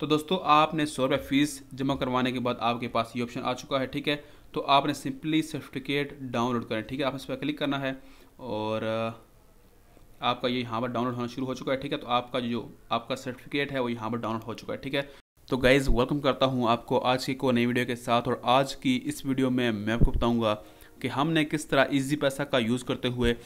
तो दोस्तों आपने 100 रुपये फ़ीस जमा करवाने के बाद आपके पास ये ऑप्शन आ चुका है, ठीक है। तो आपने सिंपली सर्टिफिकेट डाउनलोड करना है, ठीक है। आपने इस पर क्लिक करना है और आपका ये यहाँ पर डाउनलोड होना शुरू हो चुका है, ठीक है। तो आपका जो आपका सर्टिफिकेट है वो यहाँ पर डाउनलोड हो चुका है, ठीक है। तो गाइज़ वेलकम करता हूँ आपको आज की एक और नई वीडियो के साथ। और आज की इस वीडियो में मैं आपको बताऊँगा कि हमने किस तरह ईजी पैसा का यूज़ करते हुए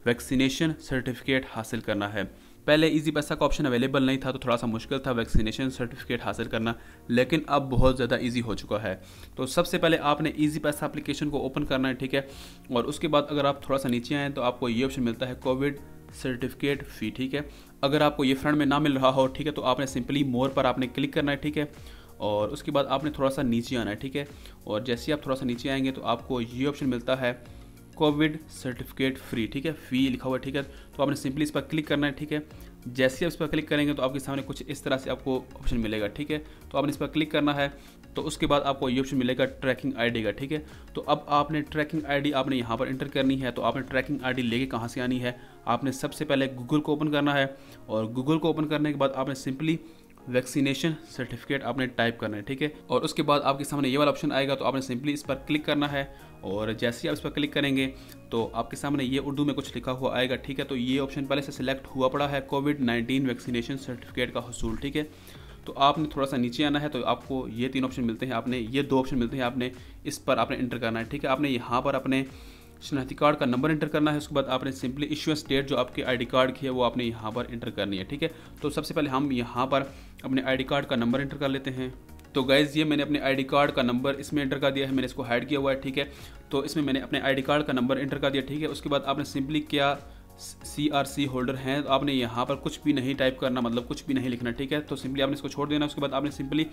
वैक्सीनेशन सर्टिफिकेट हासिल करना है। पहले ईजी पैसा का ऑप्शन अवेलेबल नहीं था तो थोड़ा सा मुश्किल था वैक्सीनेशन सर्टिफिकेट हासिल करना, लेकिन अब बहुत ज़्यादा इजी हो चुका है। तो सबसे पहले आपने ईजी पैसा एप्लीकेशन को ओपन करना है, ठीक है। और उसके बाद अगर आप थोड़ा सा नीचे आएँ तो आपको ये ऑप्शन मिलता है कोविड सर्टिफिकेट फ़ी, ठीक है। अगर आपको ये फ्रंट में ना मिल रहा हो, ठीक है, तो आपने सिंपली मोर पर आपने क्लिक करना है, ठीक है। और उसके बाद आपने थोड़ा सा नीचे आना है, ठीक है। और जैसे ही आप थोड़ा सा नीचे आएंगे तो आपको ये ऑप्शन मिलता है कोविड सर्टिफिकेट फ्री, ठीक है, फ़ी लिखा हुआ है, ठीक है। तो आपने सिंपली इस पर क्लिक करना है, ठीक है। जैसे ही आप इस पर क्लिक करेंगे तो आपके सामने कुछ इस तरह से आपको ऑप्शन मिलेगा, ठीक है। तो आपने इस पर क्लिक करना है तो उसके बाद आपको ये ऑप्शन मिलेगा ट्रैकिंग आईडी का, ठीक है। तो अब आपने ट्रैकिंग आईडी आपने यहाँ पर इंटर करनी है। तो आपने ट्रैकिंग आईडी लेके कहाँ से आनी है, आपने सबसे पहले गूगल को ओपन करना है। और गूगल को ओपन करने के बाद आपने सिंपली वैक्सीनेशन सर्टिफिकेट आपने टाइप करना है, ठीक है। और उसके बाद आपके सामने ये वाला ऑप्शन आएगा तो आपने सिंपली इस पर क्लिक करना है। और जैसे ही आप इस पर क्लिक करेंगे तो आपके सामने ये उर्दू में कुछ लिखा हुआ आएगा, ठीक है। तो ये ऑप्शन पहले से सिलेक्ट हुआ पड़ा है कोविड-19 वैक्सीनेशन सर्टिफिकेट का हसूल, ठीक है। तो आपने थोड़ा सा नीचे आना है तो आपको ये 3 ऑप्शन मिलते हैं, आपने ये 2 ऑप्शन मिलते हैं, आपने इस पर आपने इंटर करना है, ठीक है। आपने यहाँ पर अपने शनाख्ती कार्ड का नंबर इंटर करना है। उसके बाद आपने सिंपली इशुएंस डेट जो आपके आईडी कार्ड की है वो आपने यहाँ पर इंटर करनी है, ठीक है। तो सबसे पहले हम यहाँ पर अपने आईडी कार्ड का नंबर इंटर कर लेते हैं। तो गाइज़ ये मैंने अपने आईडी कार्ड का नंबर इसमें इंटर कर दिया है, मैंने इसको हाइड किया हुआ है, ठीक है। तो इसमें मैंने अपने आईडी कार्ड का नंबर इंटर कर दिया, ठीक है। उसके बाद आपने सिंपली क्या CRC होल्डर हैं तो आपने यहाँ पर कुछ भी नहीं टाइप करना, मतलब कुछ भी नहीं लिखना, ठीक है। तो सिंपली आपने इसको छोड़ देना। उसके बाद आपने सिंपली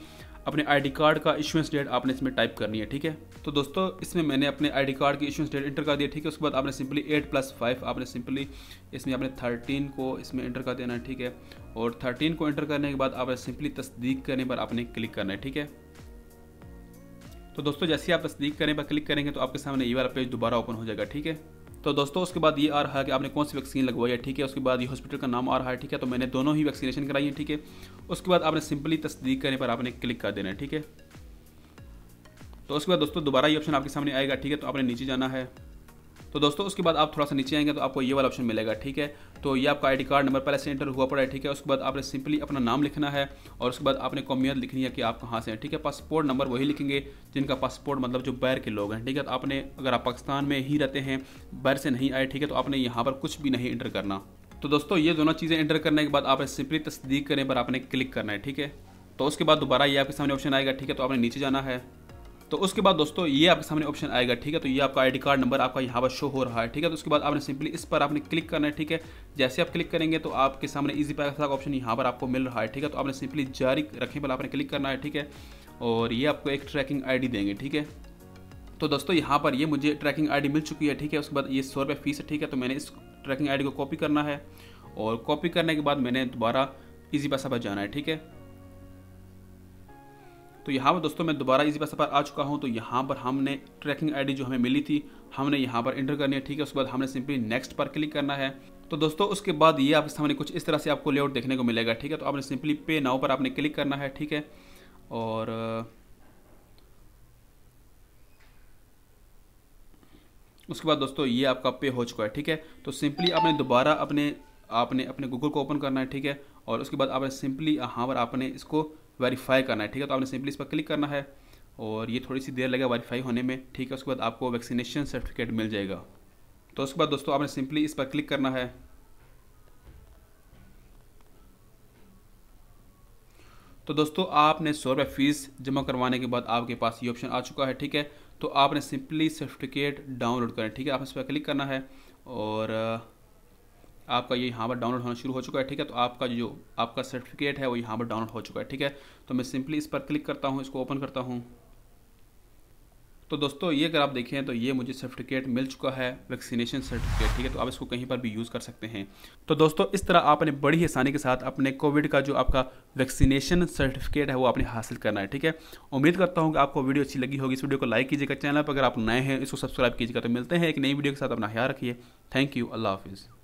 अपने आईडी कार्ड का इशुएंस डेट आपने इसमें टाइप करनी है, ठीक है। तो दोस्तों इसमें मैंने अपने आईडी कार्ड की इशुएंस डेट इंटर कर दिया, ठीक है। उसके बाद आपने सिंपली 8+5 आपने सिंपली इसमें आपने 13 को इसमें इंटर कर देना है, ठीक है। और 13 को इंटर करने के बाद आपने सिंपली तस्दीक करने पर आपने क्लिक करना है, ठीक है। तो दोस्तों जैसे ही आप तस्दीक करने पर क्लिक करेंगे तो आपके सामने ये वाला पेज दोबारा ओपन हो जाएगा, ठीक है। तो दोस्तों उसके बाद ये आ रहा है कि आपने कौन सी वैक्सीन लगवाई है, ठीक है। उसके बाद ये हॉस्पिटल का नाम आ रहा है, ठीक है। तो मैंने दोनों ही वैक्सीनेशन कराई है, ठीक है। उसके बाद आपने सिंपली तस्दीक करने पर आपने क्लिक कर देना है, ठीक है। तो उसके बाद दोस्तों दोबारा ये ऑप्शन आपके सामने आएगा, ठीक है। तो आपने नीचे जाना है। तो दोस्तों उसके बाद आप थोड़ा सा नीचे आएंगे तो आपको ये वाला ऑप्शन मिलेगा, ठीक है। तो ये आपका आईडी कार्ड नंबर पहले से एंटर हुआ पड़ा है, ठीक है। उसके बाद आपने सिंपली अपना नाम लिखना है और उसके बाद आपने कौमियत लिखनी है कि आप कहाँ से हैं, ठीक है। पासपोर्ट नंबर वही लिखेंगे जिनका पासपोर्ट मतलब जो बाहर के लोग हैं, ठीक है। तो आपने अगर आप पाकिस्तान में ही रहते हैं, बाहर से नहीं आए, ठीक है, तो आपने यहाँ पर कुछ भी नहीं इंटर करना। तो दोस्तों ये दोनों चीज़ें इंटर करने के बाद आपने सिंपली तस्दीक करने पर आपने क्लिक करना है, ठीक है। तो उसके बाद दोबारा ये आपके सामने ऑप्शन आएगा, ठीक है। तो आपने नीचे जाना है। तो उसके बाद दोस्तों ये आपके सामने ऑप्शन आएगा, ठीक है। तो ये आपका आईडी कार्ड नंबर आपका यहाँ पर शो हो रहा है, ठीक है। तो उसके बाद आपने सिंपली इस पर आपने क्लिक करना है, ठीक है। जैसे आप क्लिक करेंगे तो आपके सामने ईजी पैसा का ऑप्शन यहाँ पर आपको मिल रहा है, ठीक है। तो आपने सिंपली जारी रखने पर आपने क्लिक करना है, ठीक है। और ये आपको एक ट्रैकिंग आईडी देंगे, ठीक है। तो दोस्तों यहाँ पर ये मुझे ट्रैकिंग आईडी मिल चुकी है, ठीक है। उसके बाद ये 100 रुपये फ़ीस है, ठीक है। तो मैंने इस ट्रैकिंग आईडी को कॉपी करना है और कॉपी करने के बाद मैंने दोबारा ईजी पैसा पर जाना है, ठीक है। तो यहाँ पर दोस्तों मैं दोबारा इसी पैसा पर आ चुका हूँ। तो यहाँ पर हमने ट्रैकिंग आईडी जो हमें मिली थी हमने यहाँ पर इंटर करनी है, ठीक है। उसके बाद हमने सिंपली नेक्स्ट पर क्लिक करना है। तो दोस्तों उसके बाद ये आपके सामने कुछ इस तरह से आपको लेआउट देखने को मिलेगा, ठीक है। तो आपने सिंपली पे नाउ पर आपने क्लिक करना है, ठीक है। और उसके बाद दोस्तों ये आपका पे हो चुका है, ठीक है। तो सिंपली आपने दोबारा आपने अपने गूगल को ओपन करना है, ठीक है। और उसके बाद आपने सिंपली यहाँ पर आपने इसको वेरीफाई करना है, ठीक है। तो आपने सिंपली इस पर क्लिक करना है और ये थोड़ी सी देर लगेगा वेरीफाई होने में, ठीक है। उसके बाद आपको वैक्सीनेशन सर्टिफिकेट मिल जाएगा। तो उसके बाद दोस्तों आपने सिंपली इस पर क्लिक करना है। तो दोस्तों आपने 100 रुपये फ़ीस जमा करवाने के बाद आपके पास ये ऑप्शन आ चुका है, ठीक है। तो आपने सिंपली सर्टिफिकेट डाउनलोड करना है, ठीक है। आपने इस पर क्लिक करना है और आपका ये यहाँ पर डाउनलोड होना शुरू हो चुका है, ठीक है। तो आपका जो आपका सर्टिफिकेट है वो यहाँ पर डाउनलोड हो चुका है, ठीक है। तो मैं सिंपली इस पर क्लिक करता हूँ, इसको ओपन करता हूँ। तो दोस्तों ये अगर आप देखें तो ये मुझे सर्टिफिकेट मिल चुका है, वैक्सीनेशन सर्टिफिकेट, ठीक है। तो आप इसको कहीं पर भी यूज़ कर सकते हैं। तो दोस्तों इस तरह आपने बड़ी ही आसानी के साथ अपने कोविड का जो आपका वैक्सीनेशन सर्टिफिकेट है वो आपने हासिल करना है, ठीक है। उम्मीद करता हूँ कि आपको वीडियो अच्छी लगी होगी। इस वीडियो को लाइक कीजिएगा, चैनल पर अगर आप नए हैं इसको सब्सक्राइब कीजिएगा। तो मिलते हैं एक नई वीडियो के साथ, अपना ख्याल रखिए। थैंक यू, अल्लाह हाफिज़।